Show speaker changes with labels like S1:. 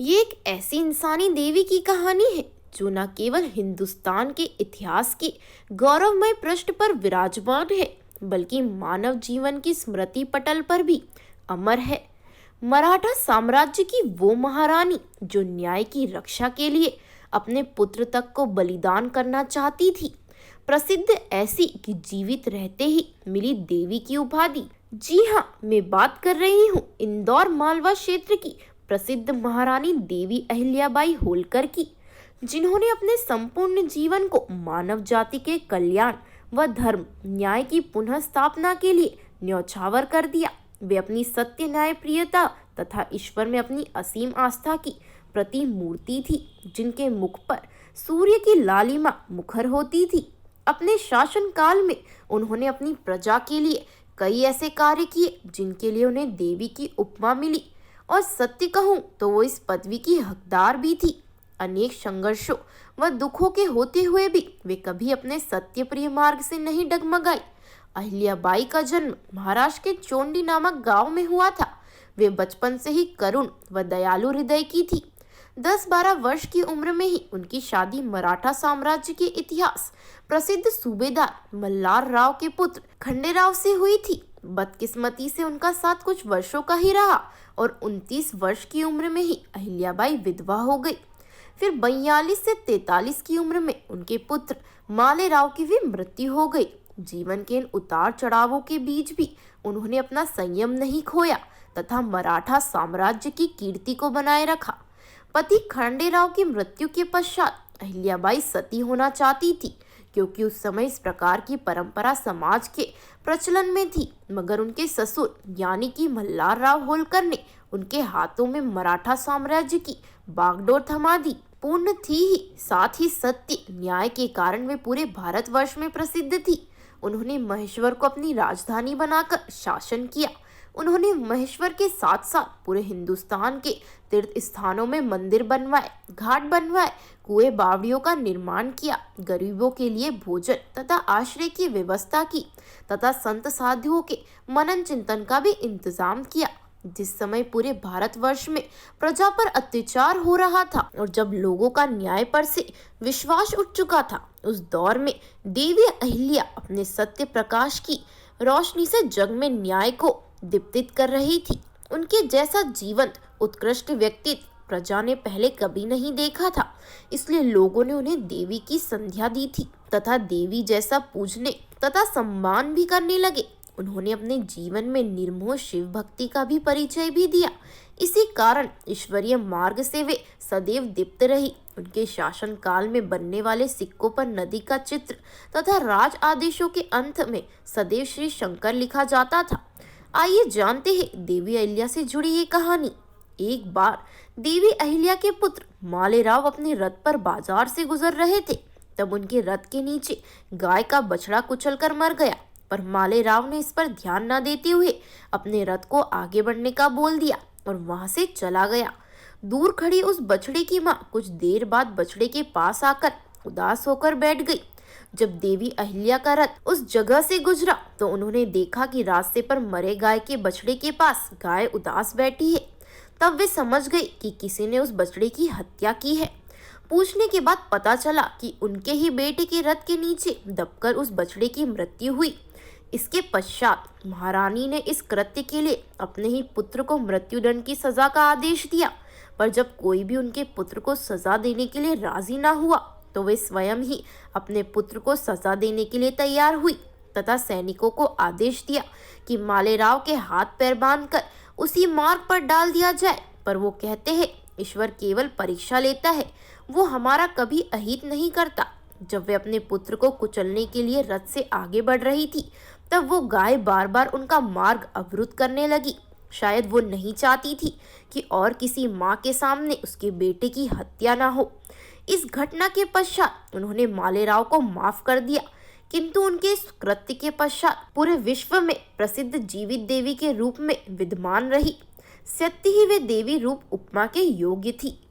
S1: ये एक ऐसी इंसानी देवी की कहानी है जो न केवल हिंदुस्तान के इतिहास के गौरवमय पृष्ठ पर विराजमान है, बल्कि मानव जीवन की स्मृति पटल पर भी अमर है। मराठा साम्राज्य की वो महारानी जो न्याय की रक्षा के लिए अपने पुत्र तक को बलिदान करना चाहती थी, प्रसिद्ध ऐसी कि जीवित रहते ही मिली देवी की उपाधि। जी हाँ, मैं बात कर रही हूँ इंदौर मालवा क्षेत्र की प्रसिद्ध महारानी देवी अहिल्याबाई होलकर की, जिन्होंने अपने संपूर्ण जीवन को मानव जाति के कल्याण व धर्म न्याय की पुनः स्थापना के लिए न्यौछावर कर दिया। वे अपनी सत्य न्याय प्रियता तथा ईश्वर में अपनी असीम आस्था की प्रतिमूर्ति थी, जिनके मुख पर सूर्य की लालिमा मुखर होती थी। अपने शासन काल में उन्होंने अपनी प्रजा के लिए कई ऐसे कार्य किए जिनके लिए उन्हें देवी की उपमा मिली, और सत्य कहूँ तो वो इस पदवी की हकदार भी थी। अनेक संघर्षों व दुखों के होते हुए भी वे कभी अपने सत्य प्रिय मार्ग से नहीं डगमगाई। अहिल्याबाई का जन्म महाराष्ट्र के चोंडी नामक गांव में हुआ था। वे बचपन से ही करुण व दयालु हृदय की थी। 10-12 वर्ष की उम्र में ही उनकी शादी मराठा साम्राज्य के इतिहास प्रसिद्ध सूबेदार मल्हार राव के पुत्र खंडेराव से हुई थी। बदकिस्मती से उनका साथ कुछ वर्षों का ही रहा और 29 वर्ष की उम्र में ही अहिल्याबाई विधवा हो गई। फिर 42 से 43 की उम्र में उनके पुत्र मालेराव की भी मृत्यु हो गई। जीवन के इन उतार चढ़ावों के बीच भी उन्होंने अपना संयम नहीं खोया तथा मराठा साम्राज्य की कीर्ति को बनाए रखा। पति खंडेराव की मृत्यु के पश्चात अहिल्याबाई सती होना चाहती थी, क्योंकि उस समय इस प्रकार की परंपरा समाज के प्रचलन में थी, मगर उनके ससुर यानी कि मल्हार राव होलकर ने उनके हाथों में मराठा साम्राज्य की बागडोर थमा दी। पूर्ण थी ही, साथ ही सत्य न्याय के कारण वे पूरे भारतवर्ष में प्रसिद्ध थी। उन्होंने महेश्वर को अपनी राजधानी बनाकर शासन किया। उन्होंने महेश्वर के साथ साथ पूरे हिंदुस्तान के तीर्थ स्थानों में मंदिर बनवाए, घाट बनवाए, कुएं बावड़ियों का निर्माण किया, गरीबों के लिए भोजन तथा आश्रय की व्यवस्था की तथा संत साधुओं के मनन चिंतन का भी इंतजाम किया। जिस समय पूरे भारतवर्ष में प्रजा पर अत्याचार हो रहा था और जब लोगों का न्याय पर से विश्वास उठ चुका था, उस दौर में देवी अहिल्या अपने सत्य प्रकाश की रोशनी से जग में न्याय को दीप्तित कर रही थी। उनके जैसा जीवंत उत्कृष्ट व्यक्तित्व प्रजा ने पहले कभी नहीं देखा था, इसलिए लोगों ने उन्हें देवी की संध्या दी थी तथा देवी जैसा पूजने तथा सम्मान भी करने लगे। उन्होंने अपने जीवन में निर्मोह शिव भक्ति का भी परिचय भी दिया। इसी कारण ईश्वरीय मार्ग से वे सदैव दीप्त रही। उनके शासन काल में बनने वाले सिक्कों पर नदी का चित्र तथा राज आदेशों के अंत में सदैव श्री शंकर लिखा जाता था। आइए जानते हैं देवी अहिल्या से जुड़ी ये कहानी। एक बार देवी अहिल्या के पुत्र मालेराव अपने रथ पर बाजार से गुजर रहे थे, तब उनके रथ के नीचे गाय का बछड़ा कुचलकर मर गया। पर मालेराव ने इस पर ध्यान न देते हुए अपने रथ को आगे बढ़ने का बोल दिया और वहां से चला गया। दूर खड़ी उस बछड़े की माँ कुछ देर बाद बछड़े के पास आकर उदास होकर बैठ गई। जब देवी अहिल्या का रथ उस जगह से गुजरा तो उन्होंने देखा कि रास्ते पर मरे गाय के बछड़े के पास गाय उदास बैठी है। तब वे समझ गई कि किसी ने उस बछड़े की हत्या की है। पूछने के बाद पता चला कि उनके ही बेटे के रथ के नीचे दबकर उस बछड़े की मृत्यु हुई। इसके पश्चात महारानी ने इस कृत्य के लिए अपने ही पुत्र को मृत्युदंड की सजा का आदेश दिया, पर जब कोई भी उनके पुत्र को सजा देने के लिए राजी न हुआ तो वे स्वयं ही अपने पुत्र को सजा देने के लिए तैयार हुई तथा सैनिकों को आदेश दिया कि मालेराव के हाथ पैर बांधकर उसी मार्ग पर डाल दिया जाए। पर वो कहते हैं ईश्वर केवल परीक्षा लेता है, वो हमारा कभी अहित नहीं करता। जब वे अपने पुत्र को कुचलने के लिए रथ से आगे बढ़ रही थी, तब वो गाय बार बार उनका मार्ग अवरुद्ध करने लगी। शायद वो नहीं चाहती थी कि और किसी माँ के सामने उसके बेटे की हत्या ना हो। इस घटना के पश्चात उन्होंने मालेराव को माफ कर दिया, किंतु उनके इस कृत्य के पश्चात पूरे विश्व में प्रसिद्ध जीवित देवी के रूप में विद्यमान रही। सत्य ही वे देवी रूप उपमा के योग्य थी।